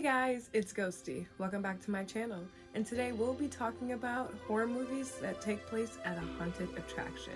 guys, it's Ghosdee. Welcome back to my channel, and today we'll be talking about horror movies that take place at a haunted attraction.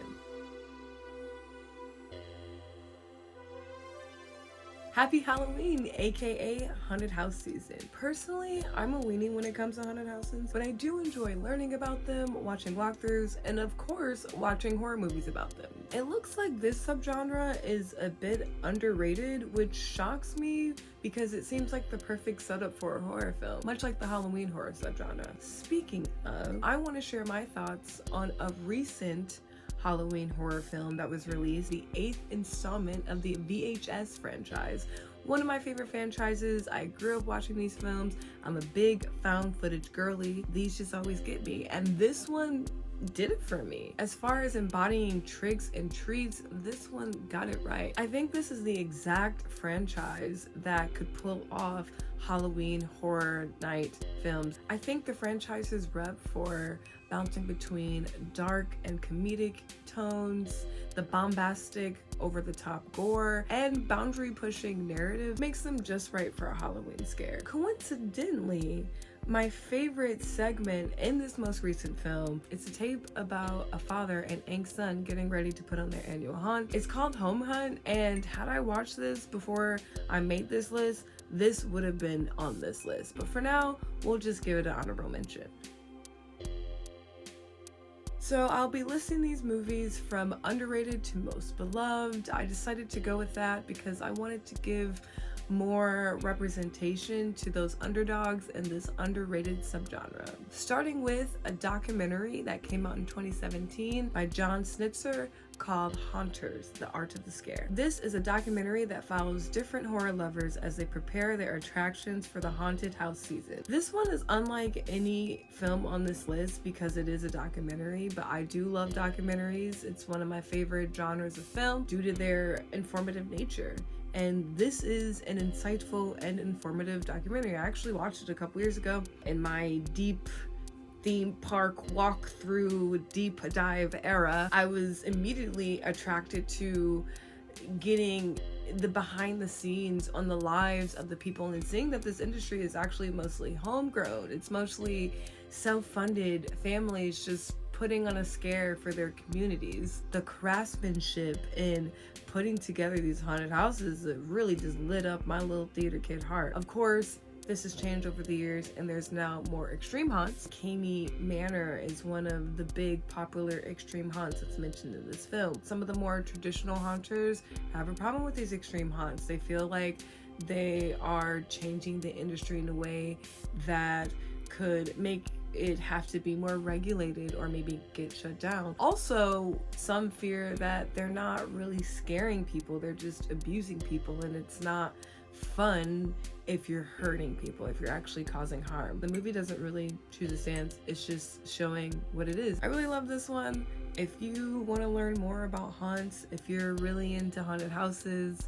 Happy Halloween, aka haunted house season. Personally, I'm a weenie when it comes to haunted houses, but I do enjoy learning about them, watching walkthroughs, and of course, watching horror movies about them. It looks like this subgenre is a bit underrated, which shocks me because it seems like the perfect setup for a horror film, much like the Halloween horror subgenre. Speaking of, I want to share my thoughts on a recent Halloween horror film that was released, the 8th installment of the VHS franchise. One of my favorite franchises. I grew up watching these films. I'm a big found footage girly. These just always get me, and this one did it for me. As far as embodying tricks and treats, this one got it right. I think this is the exact franchise that could pull off Halloween horror night films. I think the franchise's rep for bouncing between dark and comedic tones, the bombastic, over-the-top gore, and boundary-pushing narrative makes them just right for a Halloween scare. Coincidentally, my favorite segment in this most recent film is a tape about a father and Aang's son getting ready to put on their annual hunt. It's called Home Hunt, and had I watched this before I made this list, this would have been on this list. But for now, we'll just give it an honorable mention. So I'll be listing these movies from underrated to most beloved. I decided to go with that because I wanted to give more representation to those underdogs in this underrated subgenre. Starting with a documentary that came out in 2017 by John Snitzer called Haunters: The Art of the Scare. This is a documentary that follows different horror lovers as they prepare their attractions for the haunted house season. This one is unlike any film on this list because it is a documentary, but I do love documentaries. It's one of my favorite genres of film due to their informative nature. And this is an insightful and informative documentary. I actually watched it a couple years ago in my deep theme park walkthrough deep dive era. I was immediately attracted to getting the behind the scenes on the lives of the people and seeing that this industry is actually mostly homegrown. It's mostly self-funded families just putting on a scare for their communities. The craftsmanship in putting together these haunted houses, it really just lit up my little theater kid heart. Of course, this has changed over the years and there's now more extreme haunts. Kami Manor is one of the big popular extreme haunts that's mentioned in this film. Some of the more traditional haunters have a problem with these extreme haunts. They feel like they are changing the industry in a way that could make it have to be more regulated or maybe get shut down. Also, some fear that they're not really scaring people, they're just abusing people, and it's not fun if you're hurting people, if you're actually causing harm. The movie doesn't really choose a stance, it's just showing what it is. I really love this one. If you want to learn more about haunts, if you're really into haunted houses,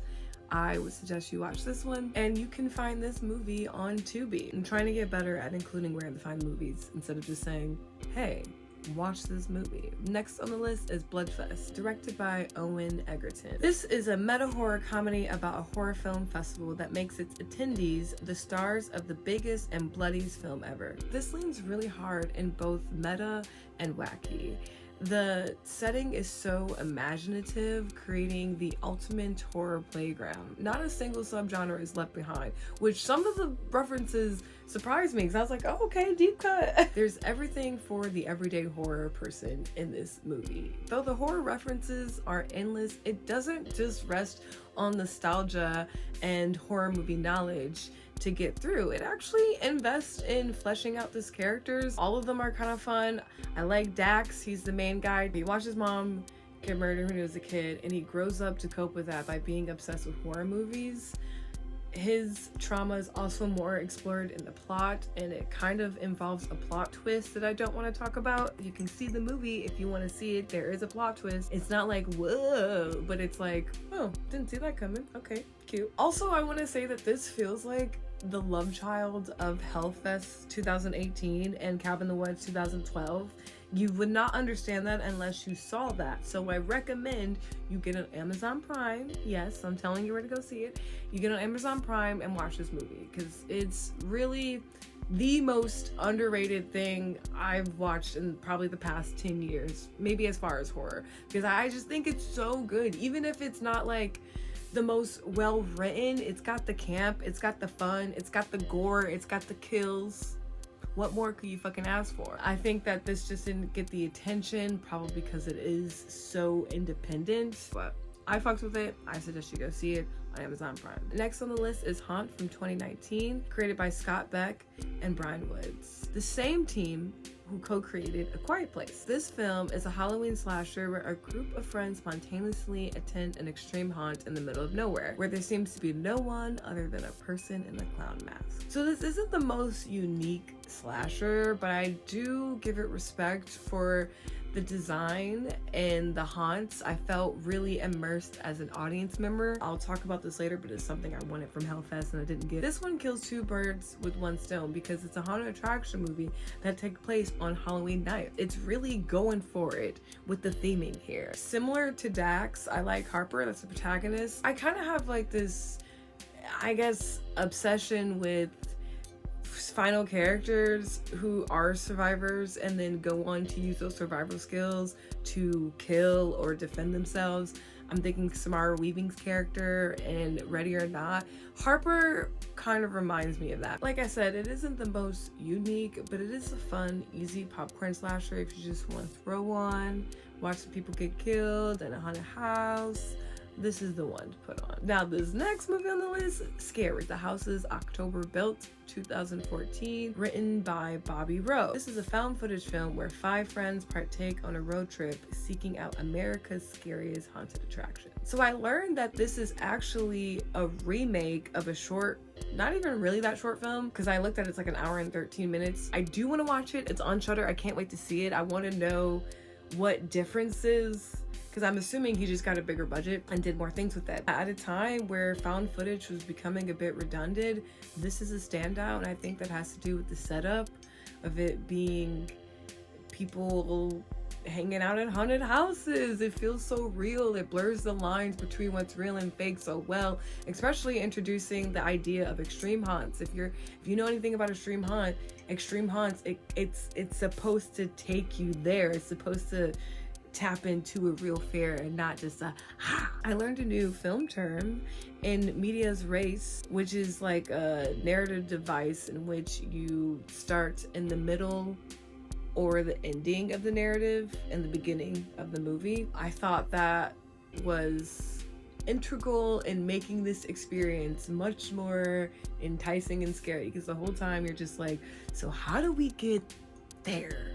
I would suggest you watch this one, and you can find this movie on Tubi. I'm trying to get better at including where to find movies instead of just saying, hey, watch this movie. Next on the list is Bloodfest, directed by Owen Egerton. This is a meta horror comedy about a horror film festival that makes its attendees the stars of the biggest and bloodiest film ever. This leans really hard in both meta and wacky. The setting is so imaginative, creating the ultimate horror playground. Not a single subgenre is left behind, which some of the references surprised me because I was like, oh, okay, deep cut. There's everything for the everyday horror person in this movie. Though the horror references are endless, it doesn't just rest on nostalgia and horror movie knowledge to get through. It actually invests in fleshing out these characters. All of them are kind of fun. I like Dax. He's the main guy. He watched his mom get murdered when he was a kid, and he grows up to cope with that by being obsessed with horror movies. His trauma is also more explored in the plot, and it kind of involves a plot twist that I don't want to talk about. You can see the movie if you want to see it. There is a plot twist. It's not like, whoa, but it's like, oh, didn't see that coming. Okay, cute. Also, I want to say that this feels like the love child of Hellfest 2018 and Cabin in the Woods 2012. You would not understand that unless you saw that. So I recommend you get on Amazon Prime. Yes, I'm telling you where to go see it. You get on Amazon Prime and watch this movie because it's really the most underrated thing I've watched in probably the past 10 years, maybe as far as horror, because I just think it's so good. Even if it's not like the most well written, it's got the camp, it's got the fun, it's got the gore, it's got the kills. What more could you fucking ask for? I think that this just didn't get the attention, probably because it is so independent, but I fucked with it. I suggest you go see it on Amazon Prime. Next on the list is Haunt from 2019, created by Scott Beck and Brian Woods, the same team who co-created A Quiet Place. This film is a Halloween slasher where a group of friends spontaneously attend an extreme haunt in the middle of nowhere, where there seems to be no one other than a person in a clown mask. So this isn't the most unique slasher, but I do give it respect for the design and the haunts. I felt really immersed as an audience member. I'll talk about this later, but it's something I wanted from Hellfest and I didn't get. This one kills two birds with one stone because it's a haunted attraction movie that takes place on Halloween night. It's really going for it with the theming here. Similar to Dax, I like Harper, that's the protagonist. I kind of have like this, I guess, obsession with final characters who are survivors and then go on to use those survival skills to kill or defend themselves. I'm thinking Samara Weaving's character in Ready or Not. Harper kind of reminds me of that. Like I said, it isn't the most unique, but it is a fun, easy popcorn slasher if you just want to throw on, watch some people get killed in a haunted house. This is the one to put on. Now, this next movie on the list, Scary. The House is October Built, 2014, written by Bobby Rowe. This is a found footage film where 5 friends partake on a road trip seeking out America's scariest haunted attraction. So I learned that this is actually a remake of a short, not even really that short film, because I looked at it, it's like an hour and 13 minutes. I do want to watch it. It's on Shudder. I can't wait to see it. I want to know what differences, because I'm assuming he just got a bigger budget and did more things with it. At a time where found footage was becoming a bit redundant, this is a standout, and I think that has to do with the setup of it being people hanging out in haunted houses. It feels so real. It blurs the lines between what's real and fake so well, especially introducing the idea of extreme haunts. If you know anything about extreme haunts, it's supposed to take you there. It's supposed to tap into a real fear and not just a ha. I learned a new film term in medias res, which is like a narrative device in which you start in the middle or the ending of the narrative and the beginning of the movie. I thought that was integral in making this experience much more enticing and scary, because the whole time you're just like, so how do we get there?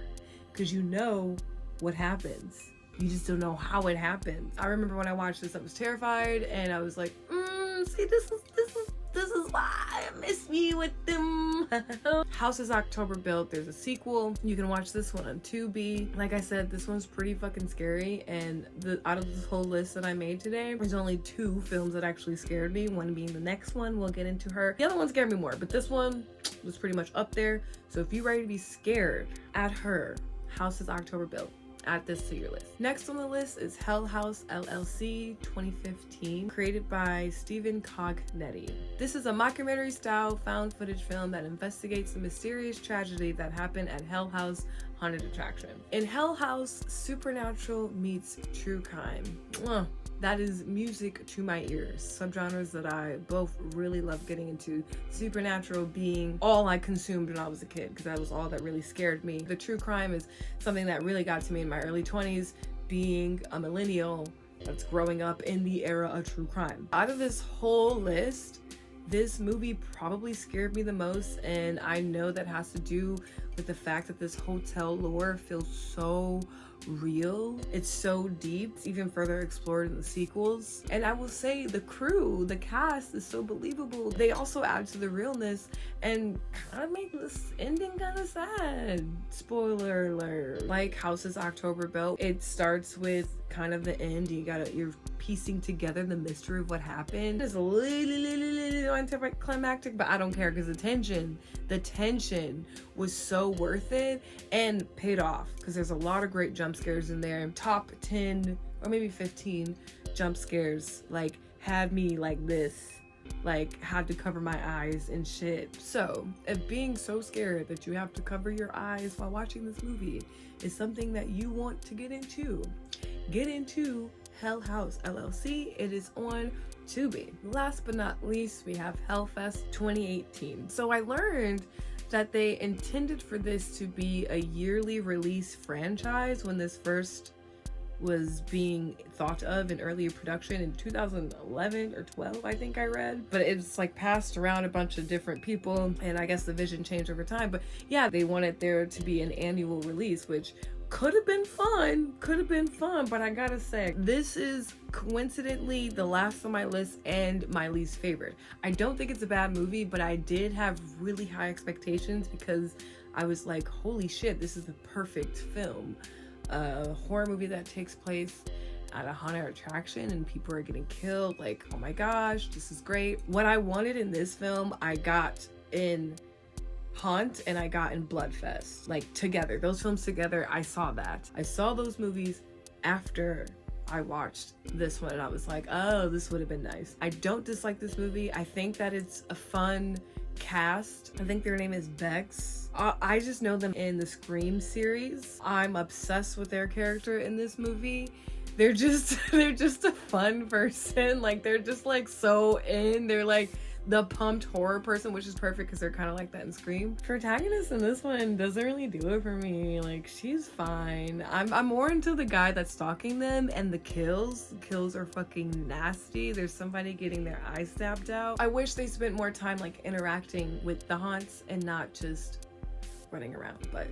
Because you know what happens, you just don't know how it happens. I remember when I watched this, I was terrified and I was like, see, this is why I miss me with them. House is October Built. There's a sequel. You can watch this one on Tubi. Like I said, this one's pretty fucking scary, and out of this whole list that I made today, there's only 2 films that actually scared me, one being the next one. We'll get into her. The other one scared me more, but this one was pretty much up there. So if you're ready to be scared at her, House is October Built. Add this to your list. Next on the list is Hell House LLC 2015, created by Stephen Cognetti. This is a mockumentary style found footage film that investigates the mysterious tragedy that happened at Hell House haunted attraction. In Hell House, supernatural meets true crime. That is music to my ears. Subgenres that I both really love getting into. Supernatural being all I consumed when I was a kid, because that was all that really scared me. The true crime is something that really got to me in my early 20s, being a millennial that's growing up in the era of true crime. Out of this whole list, this movie probably scared me the most, and I know that has to do with the fact that this hotel lore feels so real. It's so deep. It's even further explored in the sequels. And I will say the crew, the cast is so believable. They also add to the realness and kind of make this ending kind of sad. Spoiler alert. Like House's October Belt, it starts with kind of the end. You're piecing together the mystery of what happened. It's a little anticlimactic, but I don't care because the tension was so worth it and paid off because there's a lot of great jump scares in there. Top 10 or maybe 15 jump scares like had me like this, like had to cover my eyes and shit. So if being so scared that you have to cover your eyes while watching this movie is something that you want to get into Hell House LLC. It is on Tubi. Last but not least, we have Hellfest 2018. So I learned that they intended for this to be a yearly release franchise when this first was being thought of in earlier production in 2011 or 12, I think I read. But it's like passed around a bunch of different people, and I guess the vision changed over time. But yeah, they wanted there to be an annual release, which could have been fun, but I gotta say, this is coincidentally the last on my list and my least favorite. I don't think it's a bad movie, but I did have really high expectations because I was like, holy shit, this is the perfect film. A horror movie that takes place at a haunted attraction and people are getting killed. Like, oh my gosh, this is great. What I wanted in this film, I got in Haunt and I got in Bloodfest, like together. Those films together, I saw that. I saw those movies after I watched this one and I was like, oh, this would have been nice. I don't dislike this movie. I think that it's a fun cast. I think their name is Bex. I just know them in the Scream series. I'm obsessed with their character in this movie. They're just a fun person. Like, they're just like so in. They're like the pumped horror person, which is perfect because they're kind of like that in Scream. Protagonist in this one doesn't really do it for me. Like, she's fine. I'm more into the guy that's stalking them and the kills. The kills are fucking nasty. There's somebody getting their eyes stabbed out. I wish they spent more time like interacting with the haunts and not just running around, but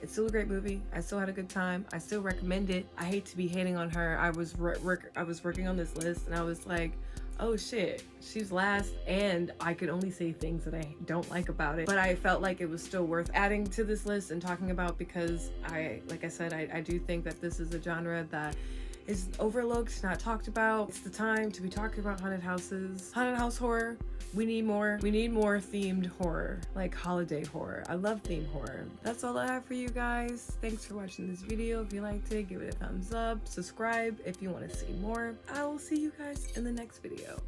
it's still a great movie. I still had a good time. I still recommend it. I hate to be hating on her. I was working on this list and I was like, oh shit, she's last, and I could only say things that I don't like about it, but I felt like it was still worth adding to this list and talking about because like I said, I do think that this is a genre that is overlooked, not talked about. It's the time to be talking about haunted houses, haunted house horror. We need more themed horror, like holiday horror. I love themed horror. That's all I have for you guys. Thanks for watching this video. If you liked it, give it a thumbs up, subscribe if you want to see more. I will see you guys in the next video.